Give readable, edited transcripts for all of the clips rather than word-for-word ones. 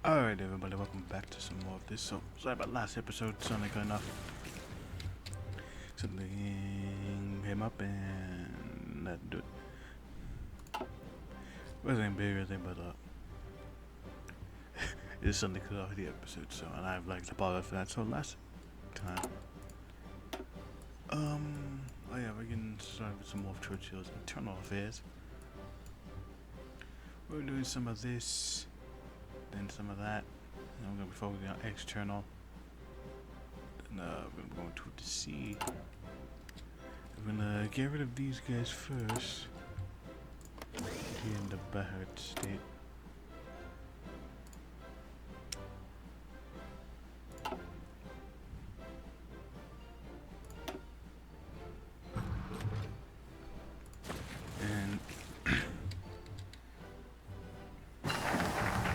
Alright everybody, welcome back to some more of this. So, sorry about last episode, suddenly kind of something came up and that do it. Wasn't big or anything, but it's something cut off the episode, so, and I'd like to apologize for that. So last time, oh yeah, we can start with some more of Churchill's internal affairs. We're doing some of this, then some of that. And I'm gonna be focusing on external. Then we're going to the sea. I'm gonna get rid of these guys first. Here in the Bahut state. And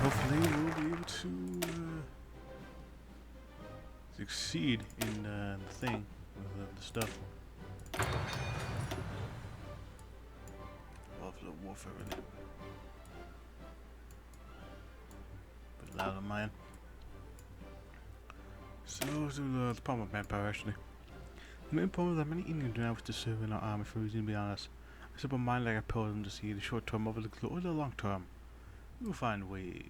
hopefully we'll be able to succeed in the thing with the stuff. Off the warfare really. But loud of mine. So to the problem of manpower actually. The main problem is that many Indians do not wish to serve in our army for reason, to be honest. I set up a mind like I told them to see the short term over the or the long term. We will find ways.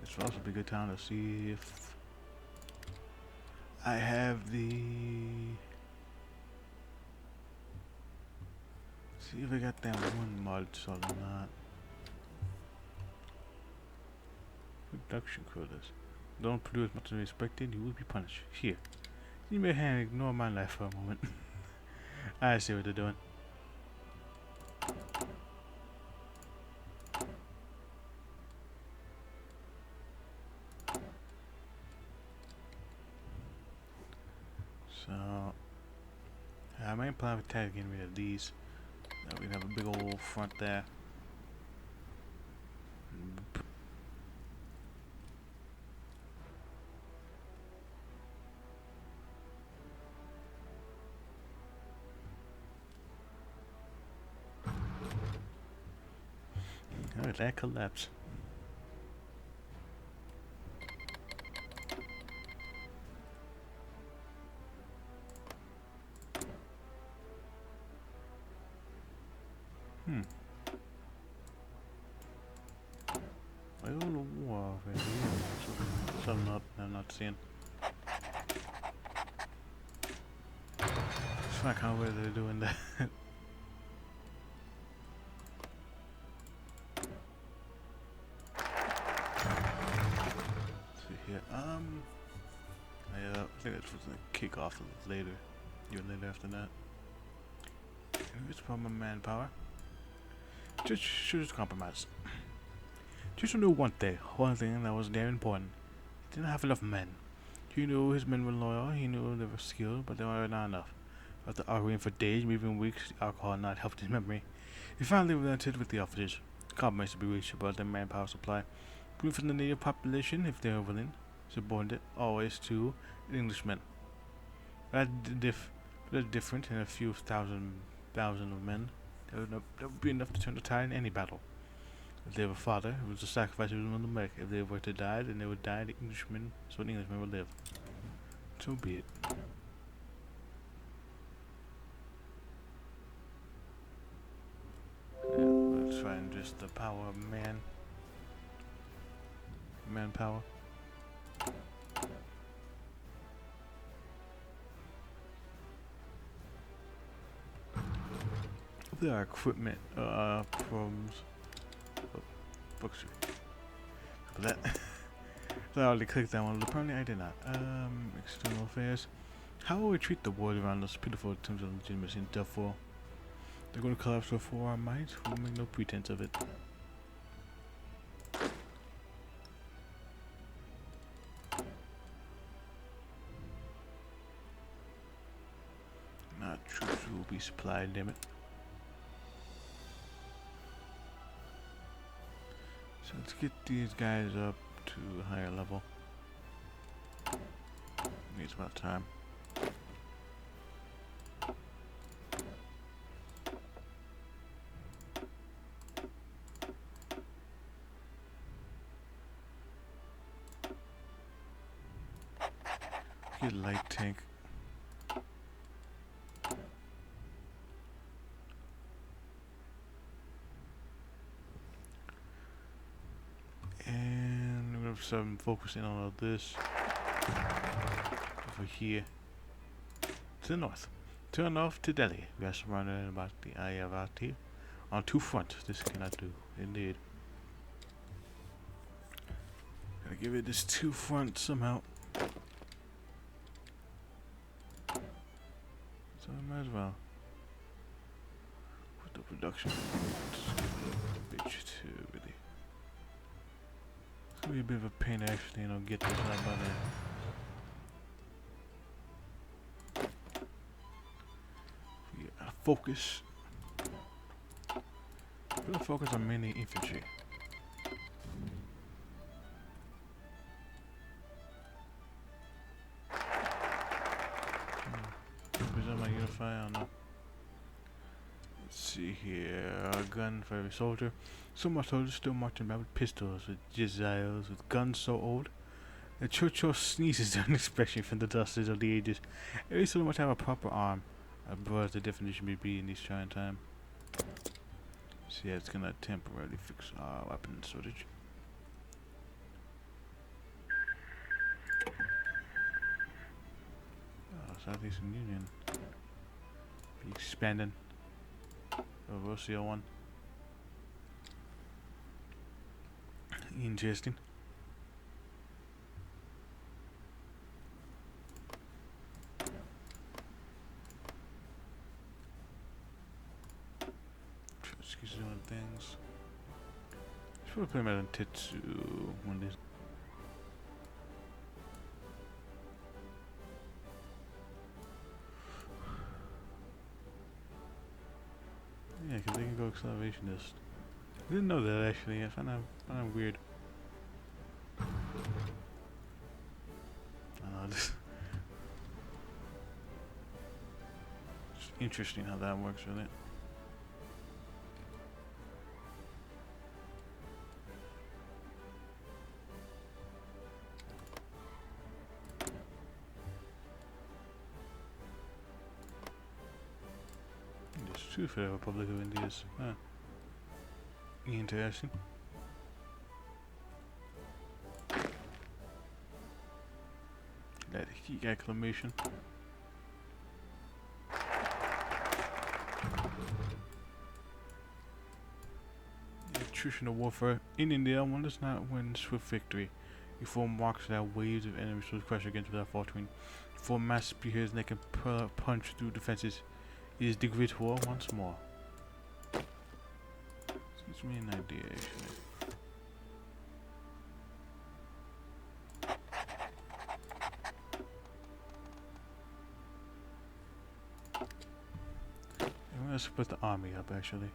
This will also be a good time to see if I have the. See if I got that one mod solid or not. Production quotas. Don't produce much as expected, you will be punished. Here. You may hand ignore my life for a moment. I see what they're doing. So I might plan of attack getting rid of these. We have a big old front there. Oh, that collapse. I don't know what something up I'm not seeing. It's not kind of where they're doing that. See here. I think that's supposed to kick off later. Even later after that. It's problem manpower. Just compromise. Just knew one thing that was very important. He didn't have enough men. He knew his men were loyal, he knew they were skilled, but they were not enough. After arguing for days, maybe even weeks, alcohol had not helped his memory. He finally relented with the officers. Compromise to be reached about their manpower supply. Proof from the native population, if they were willing, subordinate always to Englishmen. That's different in a few thousand of men. That would be enough to turn the tide in any battle. If they were father, it was a sacrifice he was willing to make. If they were to die, then they would die the Englishmen, so an Englishman would live. So be it. Yeah, let's try and just the power of manpower. If there are equipment problems. Books. For that. So I already clicked that one, but apparently I did not. External affairs. How will we treat the world around us pitiful attempts of legitimacy and therefore they're going to collapse before our minds? We'll make no pretense of it. Not troops will be supplied, damn it. So let's get these guys up to a higher level. It's about time. get light tank. And we're gonna start focusing on all this over here to the north. Turn off to Delhi. We are surrounded about the Ayavati on two fronts. This cannot do, indeed. Gotta give it this two front somehow. So I might as well put the production bitch too, really. It's gonna be a bit of a pain to actually, get this out by there. We gotta focus. We're gonna focus on mainly infantry. Present my unify, I don't know. Let's see here. A gun for every soldier. Some more soldiers still marching back with pistols, with jizzles, with guns so old that Churchill sneezes during inspection from the dusters of the ages. Every soldier must have a proper arm. Above the definition may be in these trying times. So yeah, it's gonna temporarily fix our weapon shortage. Southeastern Union be expanding. Russia one. Interesting. Trotsky's doing things. Should probably play Madden Tetsu one day. Yeah, because they can go Salvationist. I didn't know that actually. I find that weird. I don't know, just interesting how that works with it. There's two for the Republic of India's. Huh. Interesting. That heat acclamation. Attritional warfare in India. One does not win swift victory. You form walks without waves of enemies to crush against without faltering. Form mass spears that can punch through defenses. It is the Great War once more. Gives me an idea actually. I'm gonna split the army up actually.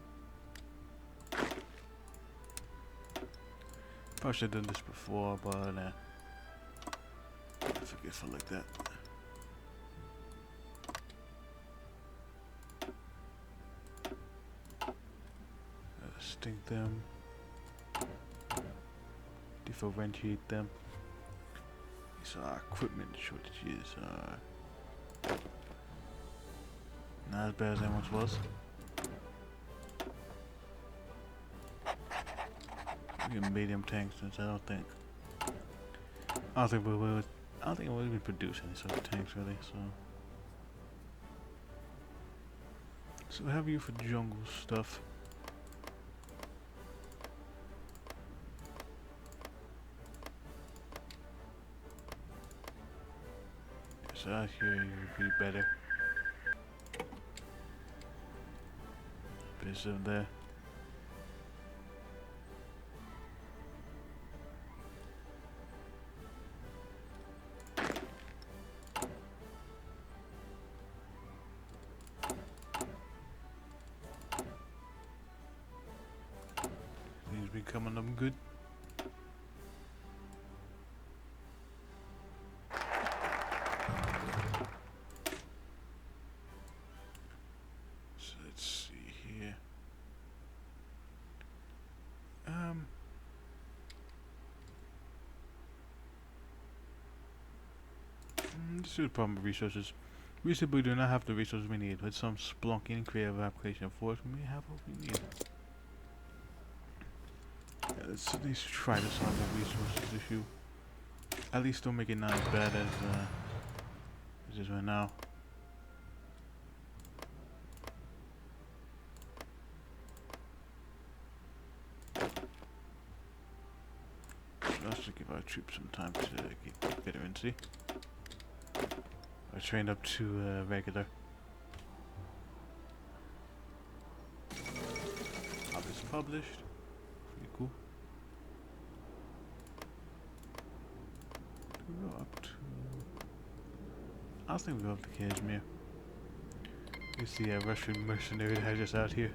Probably should have done this before, but I forget for like that. Stink them. Differentiate them. These are equipment shortages. Not as bad as they once was. We can medium tanks since I don't think we'll even produce any sort of tanks really, so have you for jungle stuff. So out here you'd be better. Base of there. These be coming up good. This is the problem with resources. We simply do not have the resources we need. With some splunking and creative application of force, we have what we need. Yeah, let's at least try to solve the resources issue. At least don't make it not as bad as it is right now. Let's just give our troops some time to get veterancy. I trained up to regular. Obviously published. Pretty cool. We go up to. I think we go up to Kashmir. You see a Russian mercenary that has just out here.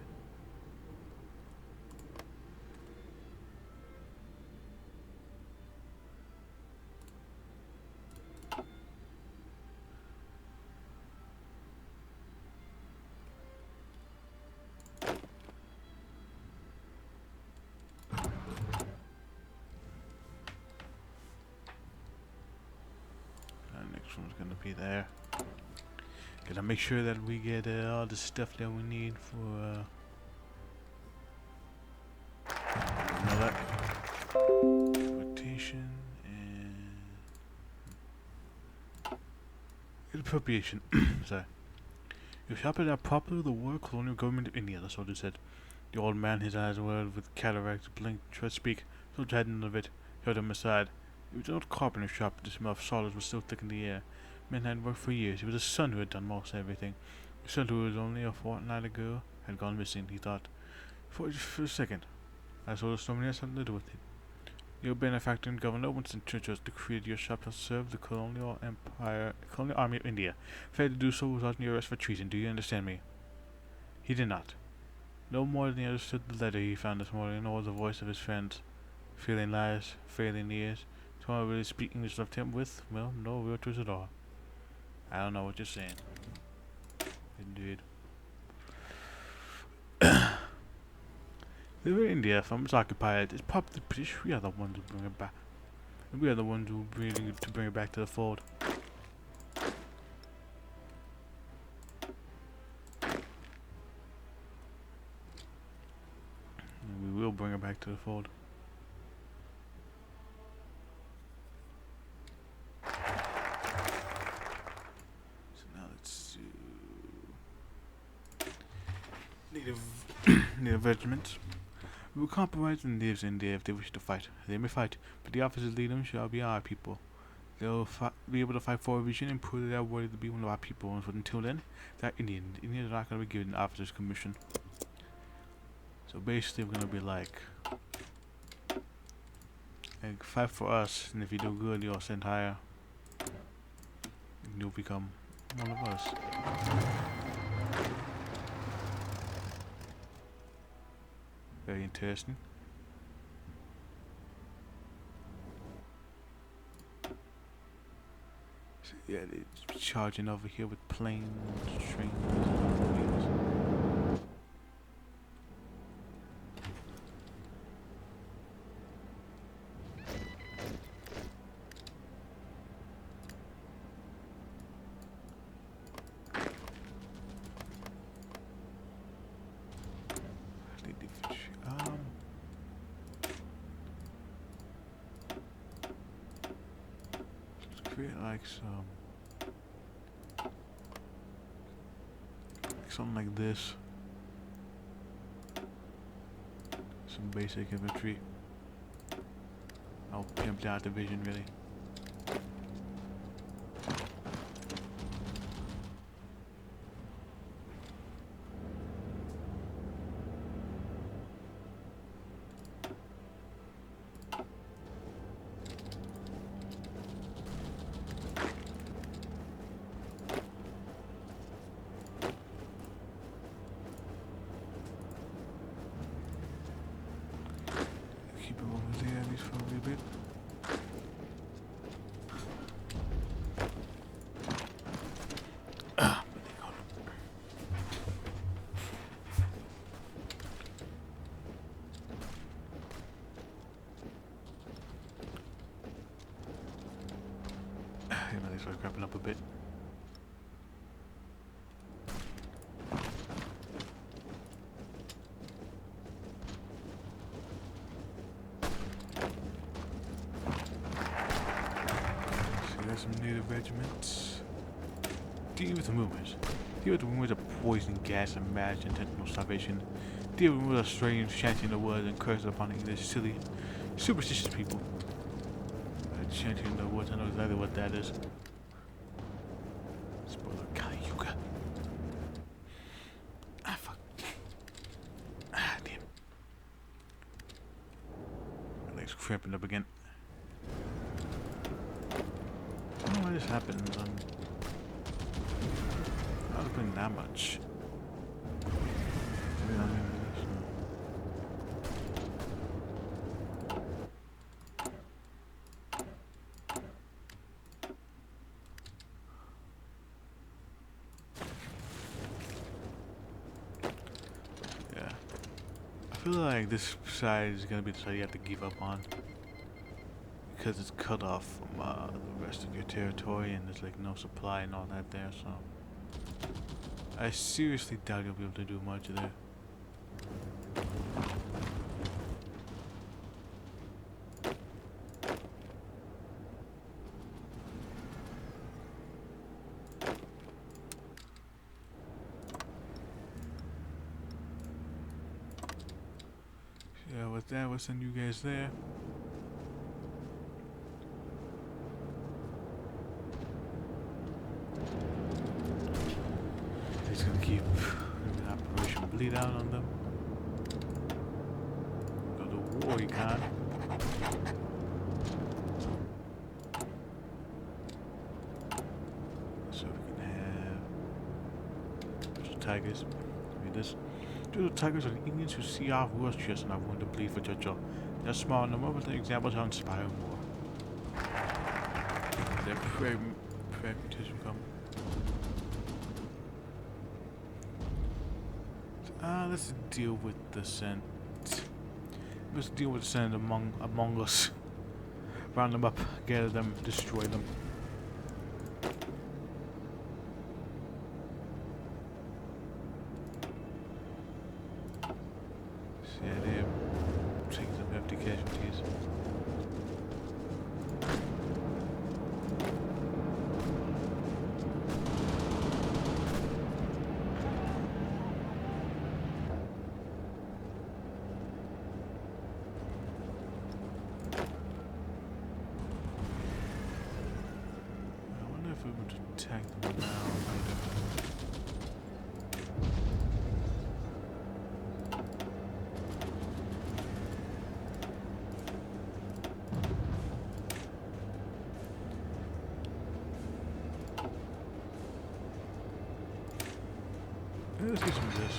Next one's gonna be there. Gotta make sure that we get all the stuff that we need for exploitation and appropriation. Sorry. You shop it out properly the War Colonial Government of India, the soldier said. The old man, his eyes welled with cataracts, blinked, tried to speak. The soldier had none of it, held him aside. It was an old carpenter shop, the smell of sawdust was still thick in the air. Men had worked for years. It was his son who had done most everything. His son, who was only a fortnight ago, had gone missing, he thought. For a second, I saw the storm had something to do with it. Your benefactor and governor, Winston Churchill, decreed your shop shall serve the colonial army of India. Failed to do so without your arrest for treason. Do you understand me? He did not. No more than he understood the letter he found this morning, nor the voice of his friends. Failing lives, failing ears. Someone really speak English left him with, well, no real truth at all. I don't know what you're saying. Indeed. They were India, from its occupied, it's probably the British. We are the ones who bring it back. And we are the ones who bring it back to the fold. And we will bring it back to the fold. Native regiments. We will compromise the natives in India if they wish to fight. They may fight, but the officers leading them shall be our people. They will be able to fight for a region and prove that they are worthy to be one of our people. But until then, they're Indian. Indians are not going to be given an officer's commission. So basically, we're going to be like, fight for us, and if you do good, you'll send higher. And you'll become one of us. Very interesting. So yeah, they're charging over here with planes, trains, and create like something like this. Some basic infantry. I'll pimp out the vision really. Keep him over there at least for a little bit. legs start cramping up a bit. Some native regiments. Deal with the rumors. Deal with the rumors of poison gas and mad intentional starvation. Deal with rumors of strange chanting in the woods and curses upon English silly, superstitious people. Chanting in the woods, I know exactly what that is. Spoiler, Kali Yuga. Ah, fuck. Ah, damn. My legs cramping up again. I don't know why this happens. I was putting that much. Maybe not even yeah. I feel like this side is gonna be the side you have to give up on. Because it's cut off from the rest of your territory and there's like no supply and all that there, so I seriously doubt you'll be able to do much there. Yeah, with that, we'll send you guys there. He's gonna keep Operation Bleed Out on them. Go to war, you can't. So we can have tigers. Read this. The tigers are the Indians who see our worst chests and are willing to bleed for Churchill. They're small number, but the examples are inspiring more. Their pragmatism come. Let's deal with the scent. Let's deal with the scent among us. Round them up, gather them, destroy them. So yeah, they're taking some hefty casualties. We would attack them now. Let's get some of this.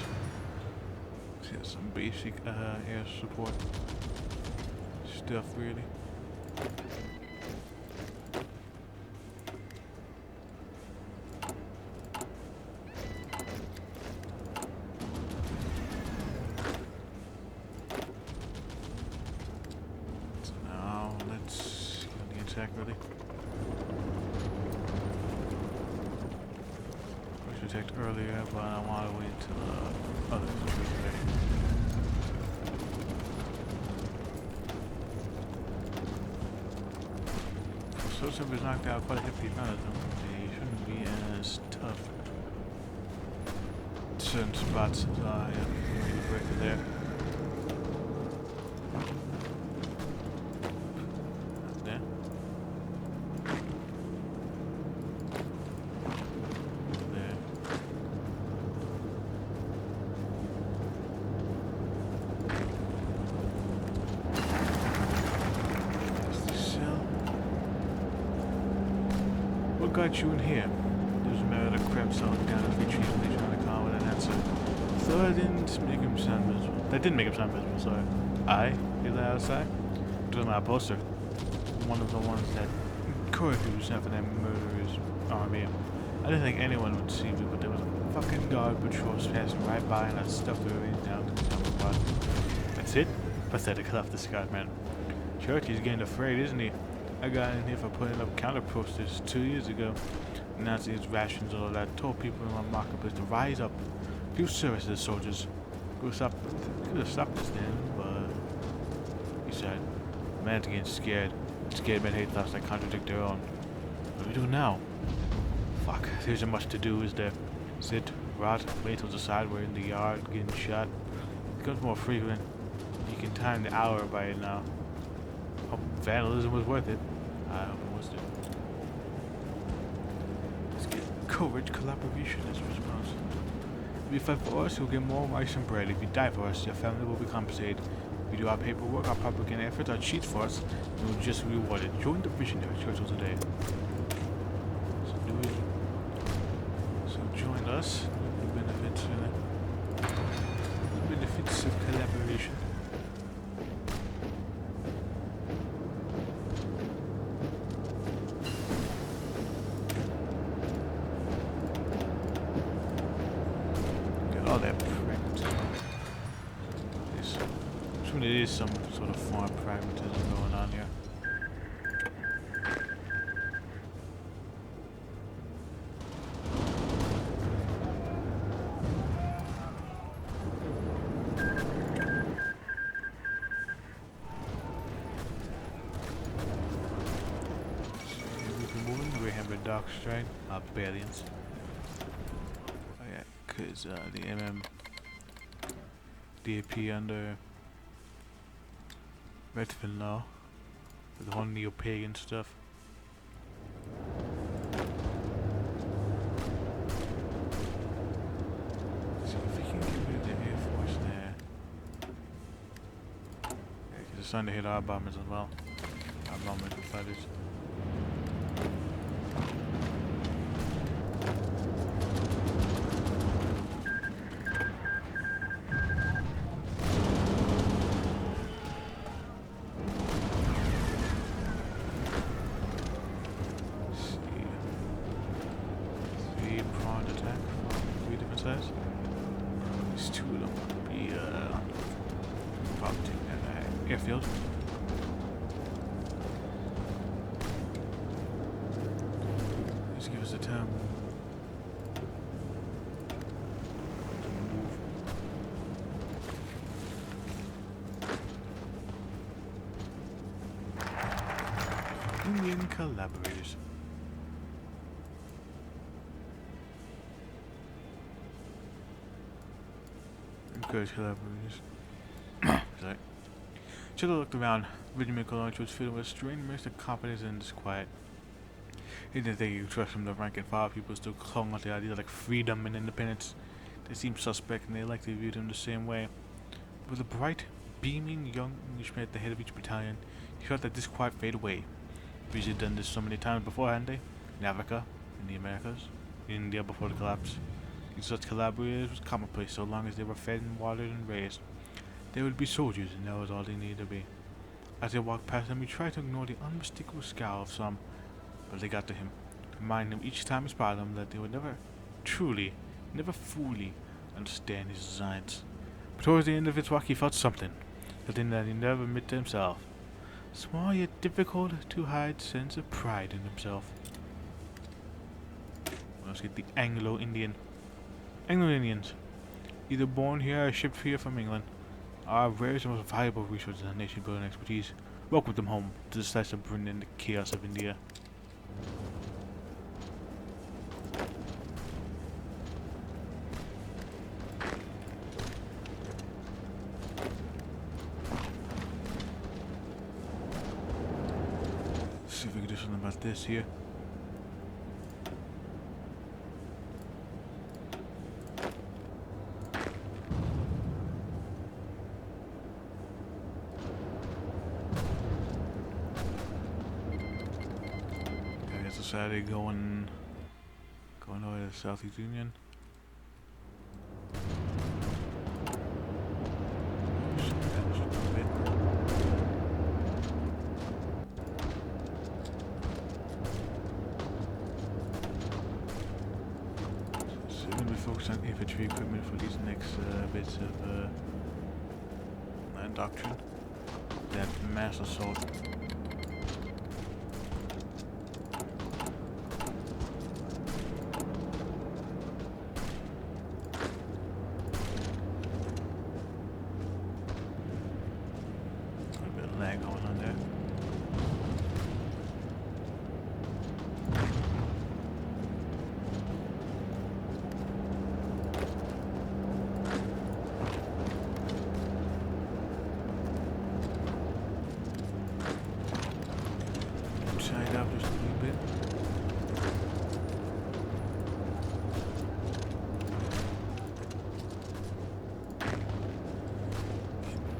Let's get some basic air support stuff, really. Really. I should have attacked earlier, but I want to wait until others are ready. So somebody's knocked out quite a hefty amount of them. They shouldn't be as tough. Certain spots, yeah, maybe break it there. What got you in here? There's a matter of crap selling down a few trees when they trying to come with an answer. So I didn't make him sound miserable. That didn't make him sound miserable, sorry. I? Hear that outside? It was my poster. One of the ones that Churchill sent for that murderer's army. I didn't think anyone would see me, but there was a fucking guard patrols passing right by and I stuffed everything down to the top of. That's it? Pathetic, left the Scotman. Churchill's getting afraid, isn't he? I got in here for putting up counter posters 2 years ago, announcing its rations and all that. Told people in my marketplace to rise up, do service to the soldiers. Could have stopped this then, but he said, man's getting scared. Scared men hate thoughts that contradict their own. What do we do now? Fuck, there isn't much to do, is there? Sit, rot, wait till the side we're in the yard getting shot. It becomes more frequent. You can time the hour by it now. Hope vandalism was worth it. I hope it was too. Let's get courage, collaboration as a response. If you fight for us, you'll get more rice and bread. If you die for us, your family will be compensated. If you do our paperwork, our propaganda efforts, our cheats for us, you will just be rewarded. Join the visionary Churchill today. So do it. So join us. The benefits of collaboration. All that pragmatism. There is some sort of form of pragmatism going on here. We've been moving. We're having a dark strike. Barbarians. Oh yeah, cause the DAP under Redfin law with one neo-pagan stuff. Let's see if we can get rid of the Air Force there. Yeah, cause it's starting to hit our bombers as well. Our bombers and fighters. There's two of them. Be probably take that airfield. Just give us a time. Indian collaborators. Encourage collaborators. Sorry. Churchill looked around. Regiment Colonel was filled with a strange mix of confidence and disquiet. He didn't think he could trust from the rank and file. People still clung on to the ideas like freedom and independence. They seemed suspect and they likely viewed him the same way. With a bright, beaming young Englishman at the head of each battalion, he felt that disquiet fade away. Because he'd done this so many times before, hadn't they? In Africa, in the Americas, in India before the collapse. Such collaborators was commonplace so long as they were fed and watered and raised. They would be soldiers, and that was all they needed to be. As they walked past him, he tried to ignore the unmistakable scowl of some, but they got to him, reminding him each time he spotted them that they would never truly, never fully understand his designs. But towards the end of his walk, he felt something that he never admitted to himself. Small yet difficult to hide sense of pride in himself. Let's get the Anglo-Indians, either born here or shipped here from England, are rarest and most valuable resources in nation-building expertise. Welcome them home to the slice of Britain and the chaos of India. Let's see if we can do something about this here. Saturday going over to the Southeast Union. So we're going to be focused on infantry equipment for these next bits of doctrine. That mass assault.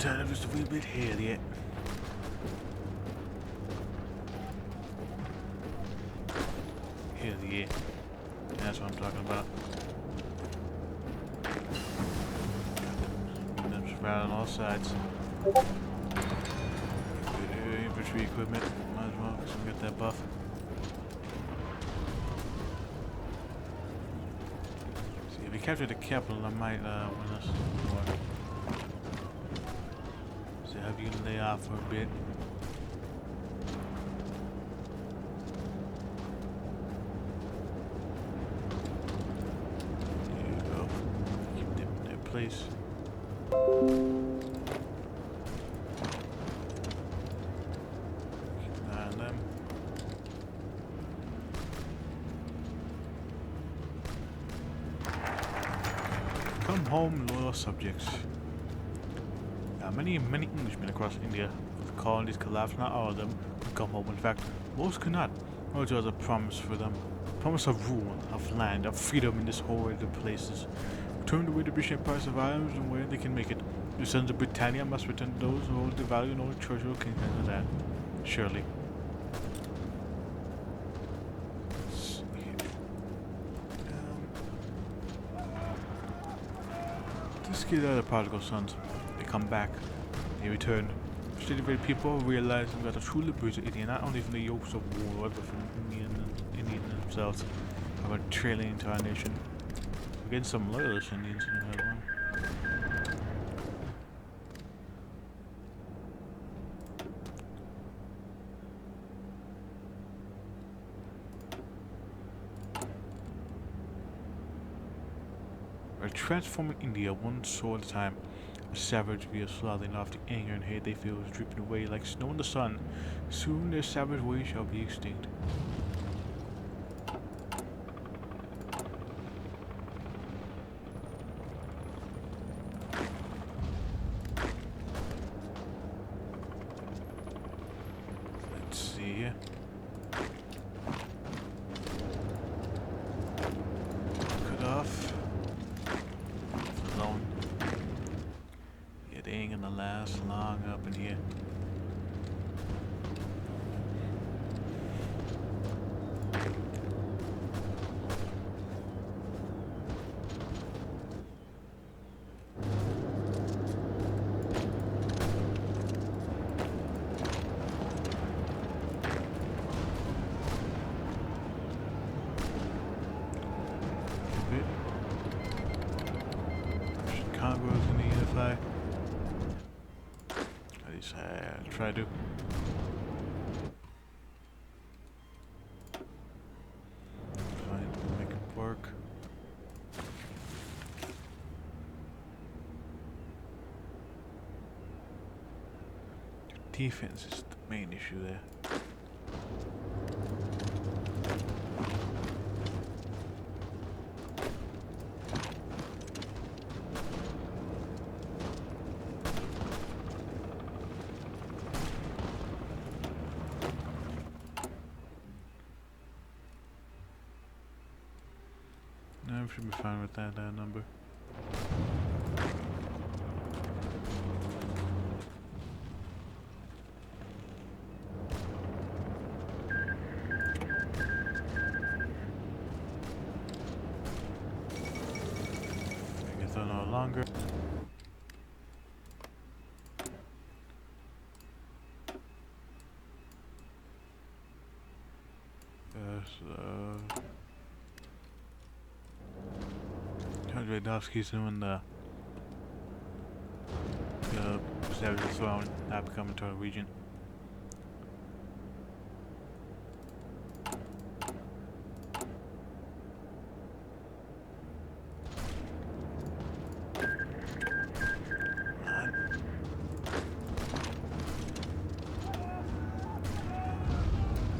turn it just a wee bit here yet. Here, yeah. That's what I'm talking about. Them spread on all sides. Infantry equipment. Might as well, because we get that buff. See, if we capture the capital, I might win us more. So have you lay off for a bit. There you go. Keep them in their place. Come home, loyal subjects. Many Englishmen across India, with colonies collapsed, not all of them could come home. In fact, most could not. What was a promise for them? A promise of rule, of land, of freedom in this horrid of places. Return the way the British Empire survives and where they can make it. The sons of Britannia must return to those who hold the value and old Churchill can handle that. Surely. Let's get out of the prodigal sons. They come back. They return. Frustrated people realize that the true liberators of India, not only from the yokes of war, but from Indian themselves, have a trailing into our nation. We're getting some loyalist Indians in that one. We're transforming India one soul at a time. A savage we are slothing off the anger and hate they feel is dripping away like snow in the sun. Soon their savage ways shall be extinct. Let's see. Cut off. Alone. Yeah, they ain't gonna last long up in here. Congo's gonna unify. At least I try to. Fine, make it work. Defense is the main issue there. I should be fine with that number. I guess no longer. Radovsky's doing the Savage Throne, not becoming to a region.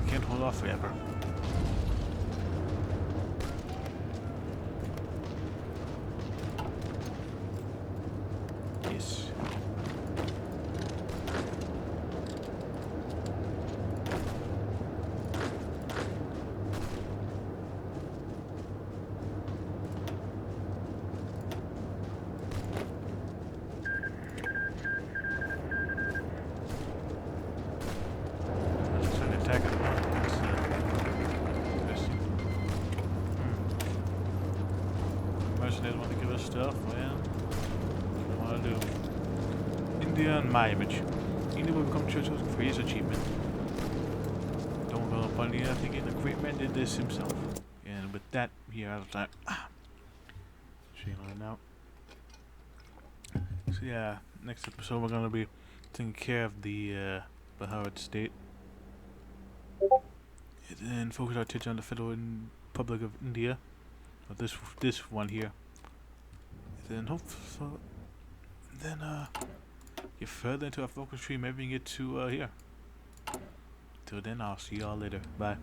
Can't hold off forever. Yes. India and my image. India will become Churchill's greatest achievement. Don't go up on the thinking the great man did this himself. And with that, here out of time. Shayla out. So yeah, next episode we're gonna be taking care of the Bihar state. And then focus our attention on the Federal Republic of India. Or this one here. And then hopefully get further into our focus tree, maybe we can get to here. Till then, I'll see y'all later. Bye.